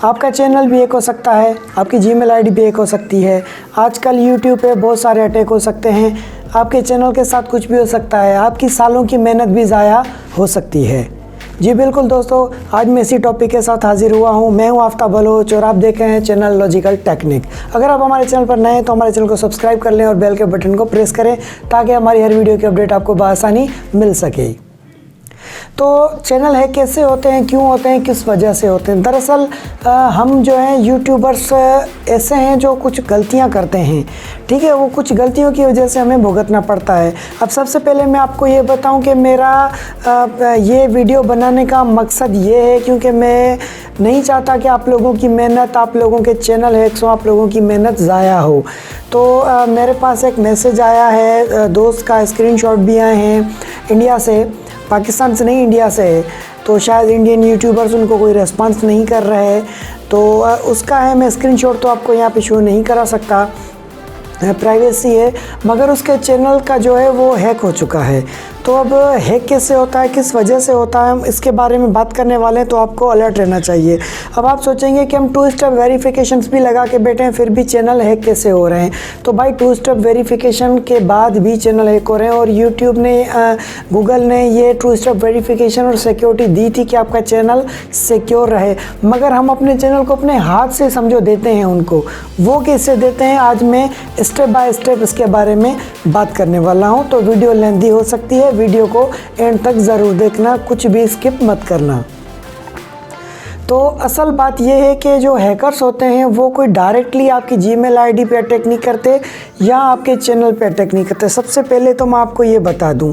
आपका चैनल भी हैक हो सकता है, आपकी जीमेल आईडी भी हैक हो सकती है। आजकल यूट्यूब पे बहुत सारे अटैक हो सकते हैं, आपके चैनल के साथ कुछ भी हो सकता है, आपकी सालों की मेहनत भी ज़ाया हो सकती है। जी बिल्कुल दोस्तों, आज मैं इसी टॉपिक के साथ हाजिर हुआ हूँ। मैं हूँ आफ्ताब बलोच और आप देख रहे हैं चैनल लॉजिकल टेक्निक। अगर आप हमारे चैनल पर नए हैं तो हमारे चैनल को सब्सक्राइब कर लें और बेल के बटन को प्रेस करें ताकि हमारी हर वीडियो की अपडेट आपको बआसानी मिल सके। तो चैनल हैक कैसे होते हैं, क्यों होते हैं, किस वजह से होते हैं? दरअसल हम जो हैं यूट्यूबर्स ऐसे हैं जो कुछ गलतियां करते हैं, ठीक है। वो कुछ गलतियों की वजह से हमें भुगतना पड़ता है। अब सबसे पहले मैं आपको ये बताऊं कि मेरा ये वीडियो बनाने का मकसद ये है क्योंकि मैं नहीं चाहता कि आप लोगों की मेहनत, आप लोगों के चैनल हैक्स हो, आप लोगों की मेहनत ज़ाया हो। तो मेरे पास एक मैसेज आया है, दोस्त का स्क्रीनशॉट भी आए हैं, इंडिया से, पाकिस्तान से नहीं इंडिया से है। तो शायद इंडियन यूट्यूबर्स उनको कोई रेस्पॉन्स नहीं कर रहे हैं, तो उसका है। मैं स्क्रीनशॉट तो आपको यहाँ पे शो नहीं करा सकता, प्राइवेसी है, मगर उसके चैनल का जो है वो हैक हो चुका है। तो अब हैक कैसे होता है, किस वजह से होता है, हम इसके बारे में बात करने वाले हैं, तो आपको अलर्ट रहना चाहिए। अब आप सोचेंगे कि हम 2 स्टेप वेरिफिकेशंस भी लगा के बैठे हैं फिर भी चैनल हैक कैसे हो रहे हैं। तो भाई 2 स्टेप वेरिफिकेशन के बाद भी चैनल हैक हो रहे हैं और यूट्यूब ने, गूगल ने ये 2 स्टेप वेरिफिकेशन और सिक्योरिटी दी थी कि आपका चैनल सिक्योर रहे, मगर हम अपने चैनल को अपने हाथ से समझो देते हैं उनको। वो कैसे देते हैं, आज मैं स्टेप बाय स्टेप इसके बारे में बात करने वाला हूँ। तो वीडियो लेंथी हो सकती है, वीडियो को एंड तक ज़रूर देखना, कुछ भी स्किप मत करना। तो असल बात यह है कि जो हैकर्स होते हैं वो कोई डायरेक्टली आपकी जीमेल आईडी पे अटैक नहीं करते या आपके चैनल पे अटैक नहीं करते। सबसे पहले तो मैं आपको ये बता दूं।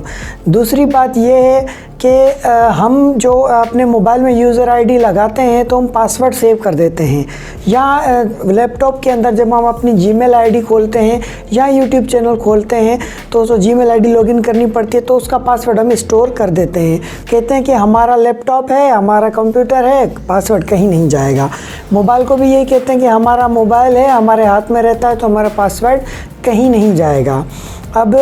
दूसरी बात ये है कि हम जो अपने मोबाइल में यूज़र आईडी लगाते हैं तो हम पासवर्ड सेव कर देते हैं, या लैपटॉप के अंदर जब हम अपनी जीमेल आईडी खोलते हैं या यूट्यूब चैनल खोलते हैं तो जीमेल आईडी लॉगिन करनी पड़ती है, तो उसका पासवर्ड हम स्टोर कर देते हैं। कहते हैं कि हमारा लैपटॉप है, हमारा कंप्यूटर है, पासवर्ड कहीं नहीं जाएगा। मोबाइल को भी यही कहते हैं कि हमारा मोबाइल है, हमारे हाथ में रहता है, तो हमारा पासवर्ड कहीं नहीं जाएगा। अब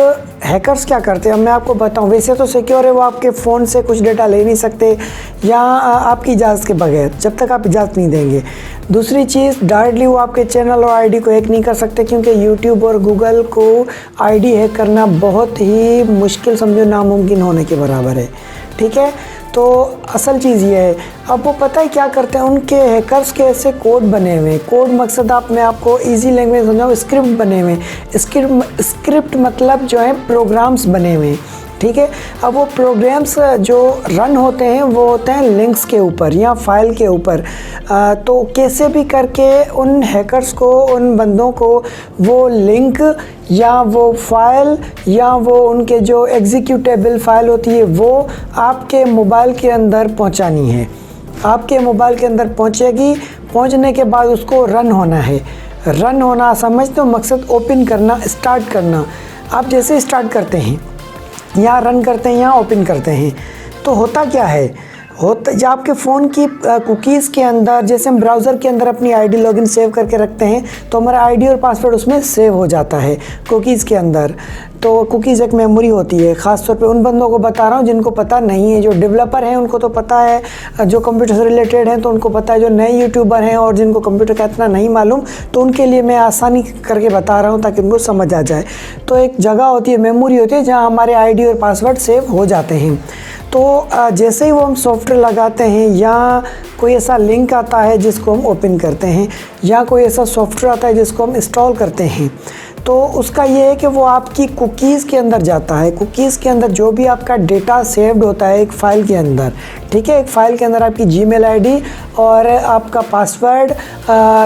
हैकर्स क्या करते हैं, अब मैं आपको बताऊं। वैसे तो सिक्योर है, वो आपके फ़ोन से कुछ डेटा ले नहीं सकते या आपकी इजाज़त के बगैर, जब तक आप इजाज़त नहीं देंगे। दूसरी चीज़, डायरेक्टली वो आपके चैनल और आईडी को हैक नहीं कर सकते क्योंकि यूट्यूब और गूगल को आईडी हैक करना बहुत ही मुश्किल, समझो नामुमकिन होने के बराबर है, ठीक है। तो असल चीज़ ये है। अब वो पता है क्या करते हैं, उनके हैकर्स के ऐसे कोड बने हुए हैं। कोड मकसद मैं आपको इजी लैंग्वेज समझाऊँ, स्क्रिप्ट बने हुए हैं। स्क्रिप्ट मतलब जो है प्रोग्राम्स बने हुए हैं, ठीक है। अब वो प्रोग्राम्स जो रन होते हैं वो होते हैं लिंक्स के ऊपर या फाइल के ऊपर। तो कैसे भी करके उन हैकर्स को, उन बंदों को वो लिंक या वो फाइल या वो उनके जो एग्जीक्यूटेबल फाइल होती है वो आपके मोबाइल के अंदर पहुंचानी है। आपके मोबाइल के अंदर पहुंचेगी, पहुंचने के बाद उसको रन होना है। रन होना समझते हो, मकसद ओपन करना, स्टार्ट करना। आप जैसे स्टार्ट करते हैं या रन करते हैं या ओपन करते हैं तो होता क्या है, जब आपके फ़ोन की कुकीज़ के अंदर, जैसे हम ब्राउज़र के अंदर अपनी आईडी लॉगिन सेव करके रखते हैं तो हमारा आईडी और पासवर्ड उसमें सेव हो जाता है कुकीज़ के अंदर। तो कुकीज़ एक मेमोरी होती है, ख़ास तौर पे उन बंदों को बता रहा हूँ जिनको पता नहीं है। जो डेवलपर हैं उनको तो पता है, जो कंप्यूटर से रिलेटेड हैं तो उनको पता है। जो नए यूट्यूबर हैं और जिनको कंप्यूटर का इतना नहीं मालूम, तो उनके लिए मैं आसानी करके बता रहा हूँ ताकि उनको समझ आ जाए। तो एक जगह होती है, मेमोरी होती है, जहाँ हमारे आईडी और पासवर्ड सेव हो जाते हैं। तो जैसे ही वो हम सॉफ्टवेयर लगाते हैं या कोई ऐसा लिंक आता है जिसको हम ओपन करते हैं या कोई ऐसा सॉफ्टवेयर आता है जिसको हम इंस्टॉल करते हैं, तो उसका ये है कि वो आपकी कुकीज़ के अंदर जाता है। कुकीज़ के अंदर जो भी आपका डेटा सेव्ड होता है एक फ़ाइल के अंदर, ठीक है। एक फ़ाइल के अंदर आपकी जीमेल आईडी और आपका पासवर्ड,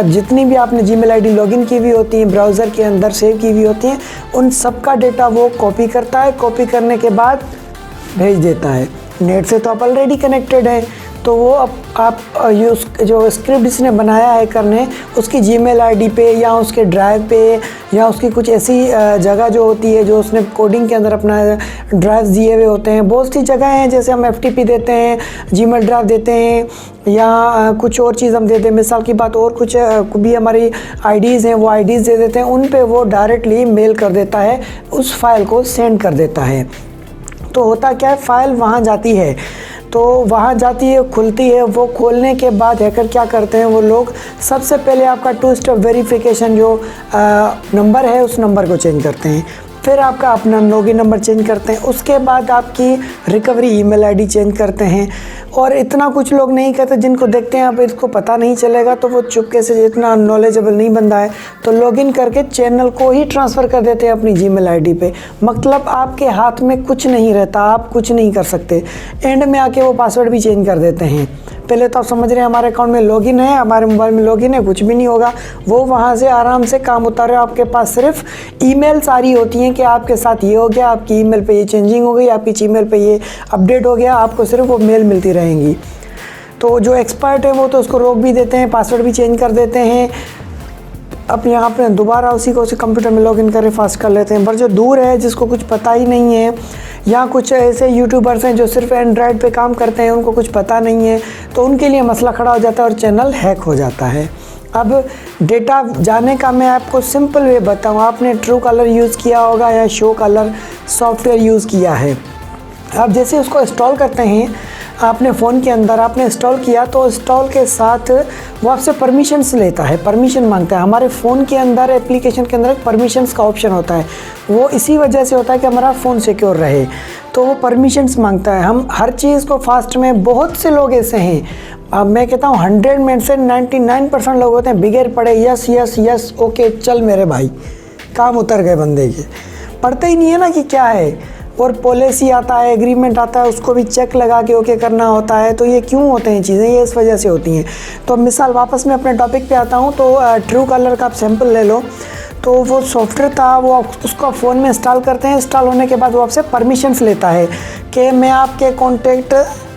जितनी भी आपने जीमेल आईडी लॉगिन की हुई होती है, ब्राउज़र के अंदर सेव की हुई होती हैं, उन सब का डेटा वो कॉपी करता है। कॉपी करने के बाद भेज देता है। नेट से तो आप ऑलरेडी कनेक्टेड है, तो वो आप जो स्क्रिप्ट इसने बनाया है करने, उसकी जीमेल आईडी पे या उसके ड्राइव पे या उसकी कुछ ऐसी जगह जो होती है जो उसने कोडिंग के अंदर अपना ड्राइव दिए हुए होते हैं। बहुत सी जगह हैं, जैसे हम FTP देते हैं, जीमेल ड्राइव देते हैं या कुछ और चीज़ हम देते हैं। मिसाल की बात, और कुछ भी हमारी आईडीज़ हैं वो आईडीज़ दे देते हैं, उन पे वो डायरेक्टली मेल कर देता है, उस फाइल को सेंड कर देता है। तो होता क्या है, फ़ाइल वहाँ जाती है। तो वहाँ जाती है, खुलती है। वो खोलने के बाद हैकर क्या करते हैं, वो लोग सबसे पहले आपका 2 स्टेप वेरिफिकेशन जो नंबर है उस नंबर को चेंज करते हैं, फिर आपका अपना लॉगिन नंबर चेंज करते हैं, उसके बाद आपकी रिकवरी ईमेल आईडी चेंज करते हैं। और इतना कुछ लोग नहीं करते, जिनको देखते हैं अब इसको पता नहीं चलेगा तो वो चुपके से, जितना नॉलेजेबल नहीं बंदा है तो लॉगिन करके चैनल को ही ट्रांसफ़र कर देते हैं अपनी जीमेल आईडी पे। मतलब आपके हाथ में कुछ नहीं रहता, आप कुछ नहीं कर सकते। एंड में आके वो पासवर्ड भी चेंज कर देते हैं। पहले तो आप समझ रहे हैं हमारे अकाउंट में लॉगिन है, हमारे मोबाइल में लॉगिन है, कुछ भी नहीं होगा। वो वहाँ से आराम से काम उतार रहे हो। आपके पास सिर्फ ईमेल सारी होती हैं कि आपके साथ ये हो गया, आपकी ईमेल पे ये चेंजिंग हो गई, आपकी जीमेल पे ये अपडेट हो गया, आपको सिर्फ वो मेल मिलती रहेंगी। तो जो एक्सपर्ट है वो तो उसको रोक भी देते हैं, पासवर्ड भी चेंज कर देते हैं, अब यहाँ पे दोबारा उसी को उसी कंप्यूटर में लॉगिन करके फास्ट कर लेते हैं। पर जो दूर है, जिसको कुछ पता ही नहीं है, या कुछ ऐसे यूट्यूबर्स हैं जो सिर्फ एंड्रॉयड पे काम करते हैं, उनको कुछ पता नहीं है, तो उनके लिए मसला खड़ा हो जाता है और चैनल हैक हो जाता है। अब डेटा जाने का मैं आपको सिंपल वे बताऊँ। आपने ट्रू कलर यूज़ किया होगा या शो कलर सॉफ्टवेयर यूज़ किया है। अब जैसे उसको इंस्टॉल करते हैं आपने फ़ोन के अंदर, आपने इंस्टॉल किया तो इंस्टॉल के साथ वो आपसे परमिशंस लेता है, परमिशन मांगता है। हमारे फ़ोन के अंदर, एप्लीकेशन के अंदर एक परमिशंस का ऑप्शन होता है। वो इसी वजह से होता है कि हमारा फ़ोन सिक्योर रहे, तो वो परमिशंस मांगता है। हम हर चीज़ को फास्ट में, बहुत से लोग ऐसे हैं, अब मैं कहता हूँ 100 में से 99% लोग होते हैं बिगैर पढ़े, यस यस यस ओके चल मेरे भाई, काम उतर गए बंदे के, पढ़ते ही नहीं है ना कि क्या है। और पॉलिसी आता है, एग्रीमेंट आता है, उसको भी चेक लगा के ओके करना होता है। तो ये क्यों होते हैं चीज़ें, ये इस वजह से होती हैं। तो मिसाल वापस मैं अपने टॉपिक पे आता हूँ। तो ट्रू कलर का आप सैम्पल ले लो। तो वो सॉफ्टवेयर था, वो उसको फ़ोन में इंस्टॉल करते हैं। इंस्टॉल होने के बाद वो आपसे परमिशंस लेता है कि मैं आपके कॉन्टैक्ट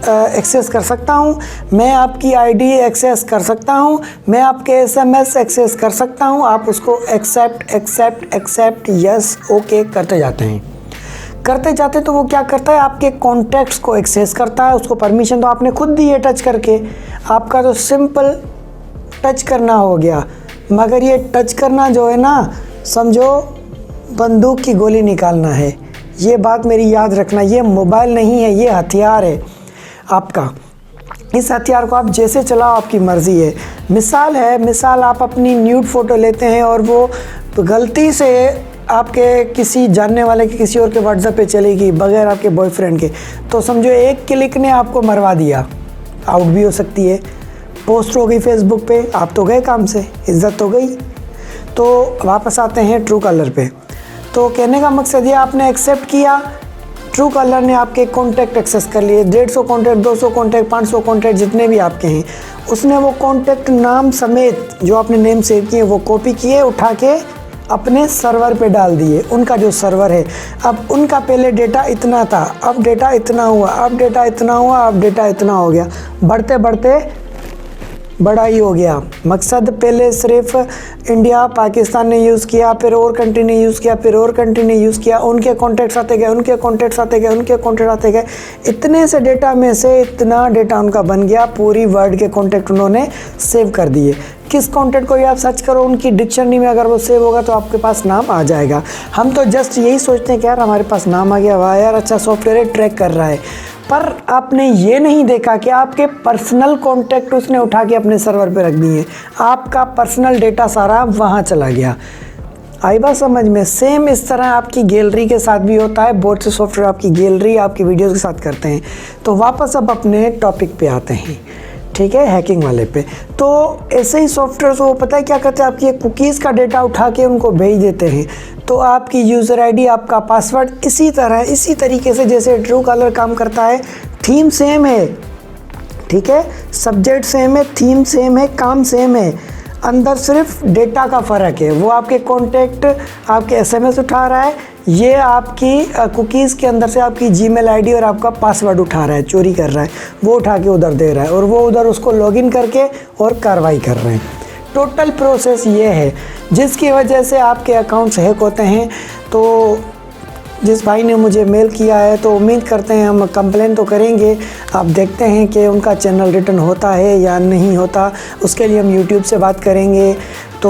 एक्सेस कर सकता हूँ, मैं आपकी आईडी एक्सेस कर सकता हूँ, मैं आपके एसएमएस एक्सेस कर सकता हूँ। आप उसको accept accept accept yes okay करते जाते हैं, करते जाते। तो वो क्या करता है, आपके कॉन्टैक्ट्स को एक्सेस करता है। उसको परमिशन तो आपने खुद दी है टच करके, आपका तो सिंपल टच करना हो गया। मगर ये टच करना जो है ना, समझो बंदूक की गोली निकालना है। ये बात मेरी याद रखना, ये मोबाइल नहीं है, ये हथियार है आपका। इस हथियार को आप जैसे चलाओ आपकी मर्ज़ी है। मिसाल आप अपनी न्यूड फ़ोटो लेते हैं और वो गलती से आपके किसी जानने वाले के किसी और के व्हाट्सएप पे चलेगी बगैर आपके बॉयफ्रेंड के, तो समझो एक क्लिक ने आपको मरवा दिया, आउट भी हो सकती है, पोस्ट हो गई फेसबुक पे, आप तो गए काम से, इज्जत तो गई। तो वापस आते हैं ट्रू कलर पे। तो कहने का मकसद ये, आपने एक्सेप्ट किया, ट्रू कलर ने आपके कॉन्टैक्ट एक्सेस कर लिए, 150 कॉन्टैक्ट, 200 कॉन्टैक्ट, 500 कॉन्टैक्ट, जितने भी आपके हैं, उसने वो कॉन्टैक्ट नाम समेत जो आपने नेम सेव किए वो कॉपी किए, उठा के अपने सर्वर पे डाल दिए। उनका जो सर्वर है, अब उनका पहले डेटा इतना था, अब डेटा इतना हुआ, अब डेटा इतना हुआ, अब डेटा इतना हो गया, बढ़ते बढ़ते बड़ा ही हो गया। मकसद पहले सिर्फ इंडिया पाकिस्तान ने यूज़ किया, फिर और कंट्री ने यूज़ किया, फिर और कंट्री ने यूज़ किया, उनके कॉन्टैक्ट्स आते गए, उनके कॉन्टैक्ट्स आते गए, उनके कॉन्टैक्ट आते गए। इतने से डेटा में से इतना डेटा उनका बन गया, पूरी वर्ल्ड के कॉन्टैक्ट उन्होंने सेव कर दिए। किस कॉन्टैक्ट को भी आप सर्च करो, उनकी डिक्शनरी में अगर वो सेव होगा तो आपके पास नाम आ जाएगा। हम तो जस्ट यही सोचते हैं कि यार हमारे पास नाम आ गया, वाह यार अच्छा सॉफ्टवेयर ट्रैक कर रहा है। पर आपने ये नहीं देखा कि आपके पर्सनल कॉन्टैक्ट उसने उठा के अपने सर्वर पे रख दिए, आपका पर्सनल डेटा सारा वहाँ चला गया। आई बात समझ में? सेम इस तरह आपकी गैलरी के साथ भी होता है। बहुत से सॉफ्टवेयर आपकी गैलरी, आपकी वीडियोस के साथ करते हैं। तो वापस अब अपने टॉपिक पे आते हैं, ठीक है, हैकिंग वाले पे। तो ऐसे ही सॉफ्टवेयर को पता है क्या करते हैं, आपकी कुकीज़ का डेटा उठा के उनको भेज देते हैं। तो आपकी यूज़र आईडी, आपका पासवर्ड इसी तरीके से जैसे ट्रू कलर काम करता है, थीम सेम है, ठीक है, सब्जेक्ट सेम है, थीम सेम है, काम सेम है, अंदर सिर्फ डेटा का फ़र्क है। वो आपके कॉन्टैक्ट, आपके एसएमएस उठा रहा है, ये आपकी कुकीज़ के अंदर से आपकी जीमेल आईडी और आपका पासवर्ड उठा रहा है, चोरी कर रहा है, वो उठा के उधर दे रहा है और वो उधर उसको लॉगिन करके और कार्रवाई कर रहे हैं। टोटल प्रोसेस ये है, जिसकी वजह से आपके अकाउंट्स हैक होते हैं। तो जिस भाई ने मुझे मेल किया है, तो उम्मीद करते हैं हम कंप्लेन तो करेंगे। आप देखते हैं कि उनका चैनल रिटर्न होता है या नहीं होता, उसके लिए हम यूट्यूब से बात करेंगे। तो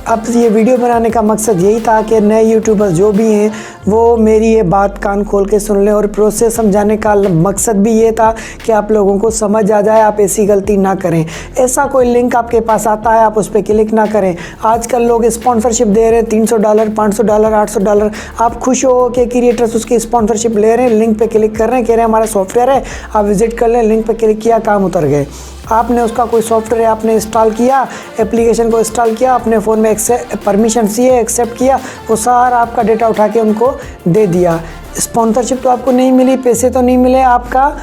अब ये वीडियो बनाने का मकसद यही था कि नए यूट्यूबर्स जो भी हैं वो मेरी ये बात कान खोल के सुन लें, और प्रोसेस समझाने का मकसद भी ये था कि आप लोगों को समझ आ जाए, आप ऐसी गलती ना करें। ऐसा कोई लिंक आपके पास आता है आप उस पर क्लिक ना करें। आजकल लोग स्पॉन्सरशिप दे रहे हैं $300, $500, $800। आप खुश हो कि क्रिएटर्स उसकी स्पॉन्सरशिप ले रहे हैं, लिंक पे क्लिक कर रहे हैं, कह रहे हैं हमारा सॉफ्टवेयर है, आप विजिट कर लें। लिंक पे क्लिक किया, काम उतर गए। आपने उसका कोई सॉफ्टवेयर आपने इंस्टॉल किया, एप्लीकेशन को इंस्टॉल किया, अपने फ़ोन में परमिशन चाहिए, एक्सेप्ट किया, वो सारा आपका डेटा उठा के उनको दे दिया। स्पॉन्सरशिप तो आपको नहीं मिली, पैसे तो नहीं मिले, आपका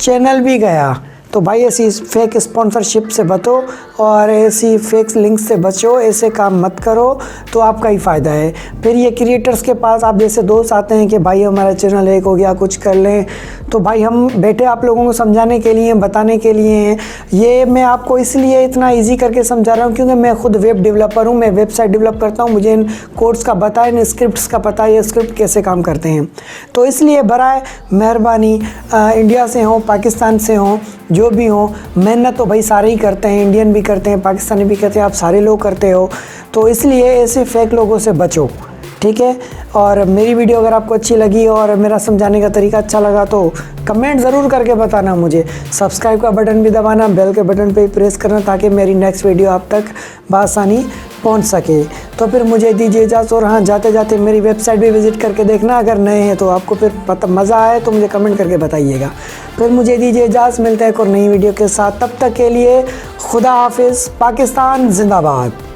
चैनल भी गया। तो भाई ऐसी फेक स्पॉन्सरशिप से बचो और ऐसी फेक लिंक से बचो, ऐसे काम मत करो, तो आपका ही फ़ायदा है। फिर ये क्रिएटर्स के पास आप जैसे दोस्त आते हैं कि भाई हमारा चैनल हैक हो गया, कुछ कर लें, तो भाई हम बैठे आप लोगों को समझाने के लिए, बताने के लिए हैं। ये मैं आपको इसलिए इतना ईजी करके समझा रहा हूँ क्योंकि मैं खुद वेब डेवलपर हूँ, मैं वेबसाइट डेवलप करता हूँ, मुझे इन कोड्स का पता है, इन स्क्रिप्ट्स का पता है, ये स्क्रिप्ट कैसे काम करते हैं। तो इसलिए बराए मेहरबानी, इंडिया से हों, पाकिस्तान से हों, जो भी हो, मेहनत तो भाई सारे ही करते हैं, इंडियन भी करते हैं, पाकिस्तानी भी करते हैं, आप सारे लोग करते हो। तो इसलिए ऐसे फेक लोगों से बचो, ठीक है। और मेरी वीडियो अगर आपको अच्छी लगी और मेरा समझाने का तरीका अच्छा लगा तो कमेंट ज़रूर करके बताना मुझे। सब्सक्राइब का बटन भी दबाना, बेल के बटन पे प्रेस करना ताकि मेरी नेक्स्ट वीडियो आप तक बआसानी पहुंच सके। तो फिर मुझे दीजिए इजाज़त, और हाँ जाते जाते मेरी वेबसाइट भी विज़िट करके देखना, अगर नए हैं तो आपको फिर पता मज़ा आए तो मुझे कमेंट करके बताइएगा। फिर मुझे दीजिए इजाज़त, मिलते हैं एक और नई वीडियो के साथ, तब तक के लिए खुदा हाफिज़। पाकिस्तान जिंदाबाद।